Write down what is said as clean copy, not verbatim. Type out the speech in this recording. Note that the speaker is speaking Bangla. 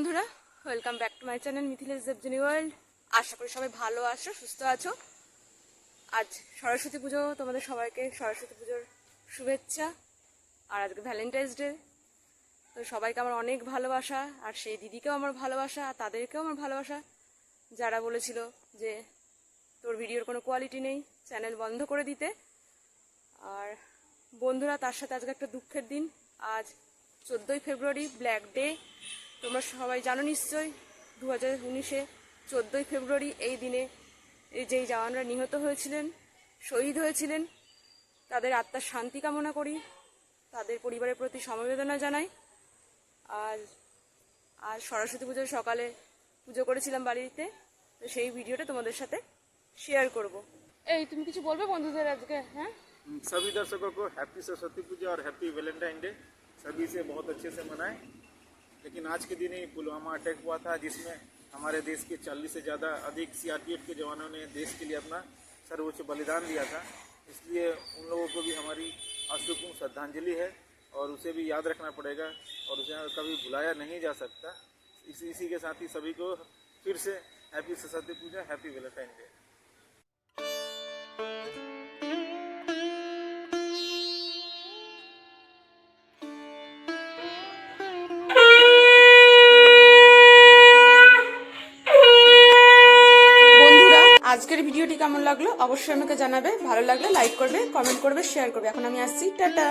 বন্ধুরা, welcome back to my channel Mithilesh Debjini world. আশা করি সবাই ভালো আছো, সুস্থ আছো। আজ সরস্বতী পুজো, তোমাদের সবাইকে সরস্বতী পুজোর শুভেচ্ছা। আর আজকে ভ্যালেন্টাইন্স ডে, তো সবাইকে আমার অনেক ভালোবাসা। আর সেই দিদিকেও আমার ভালোবাসা, আর তাদেরকেও আমার ভালোবাসা যারা বলেছিল যে তোর ভিডিওর কোনো কোয়ালিটি নেই, চ্যানেল বন্ধ করে দিতে। আর বন্ধুরা, তার সাথে আজকে একটা দুঃখের দিন। আজ 14ই ফেব্রুয়ারি, ব্ল্যাক ডে। তোমরা সবাই জানো নিশ্চয়ই, 2019-এ 14ই ফেব্রুয়ারি এই দিনে যেই জওয়ানরা নিহত হয়েছিলেন, শহীদ হয়েছিলেন, তাদের আত্মার শান্তি কামনা করি, তাদের পরিবারের প্রতি সমবেদনা জানাই। আর আজ সরস্বতী পুজোর সকালে পুজো করেছিলাম বাড়িতে, তো সেই ভিডিওটা তোমাদের সাথে শেয়ার করব। এই, তুমি কিছু বলবে বন্ধুদের আজকে? হ্যাঁ, सभी दर्शकों को हैप्पी सरस्वती पूजा और हैप्पी वैलेंटाइन डे। सभी से बहुत अच्छे से मनाएं। लेकिन आज के दिन ही पुलवामा अटैक हुआ था, जिसमें हमारे देश के 40 से ज़्यादा अधिक सीआरपीएफ के जवानों ने देश के लिए अपना सर्वोच्च बलिदान दिया था। इसलिए उन लोगों को भी हमारी अश्रुपूर्ण श्रद्धांजलि है और उसे भी याद रखना पड़ेगा और उसे कभी भुलाया नहीं जा सकता। इसी के साथ ही सभी को फिर से हैप्पी सरस्वती पूजा, हैप्पी वैलेंटाइन डे। আজকের ভিডিওটি কেমন লাগলো অবশ্যই আমাকে জানাবে। ভালো লাগলে লাইক করবে, কমেন্ট করবে, শেয়ার করবে। এখন আমি আসছি, টাটা।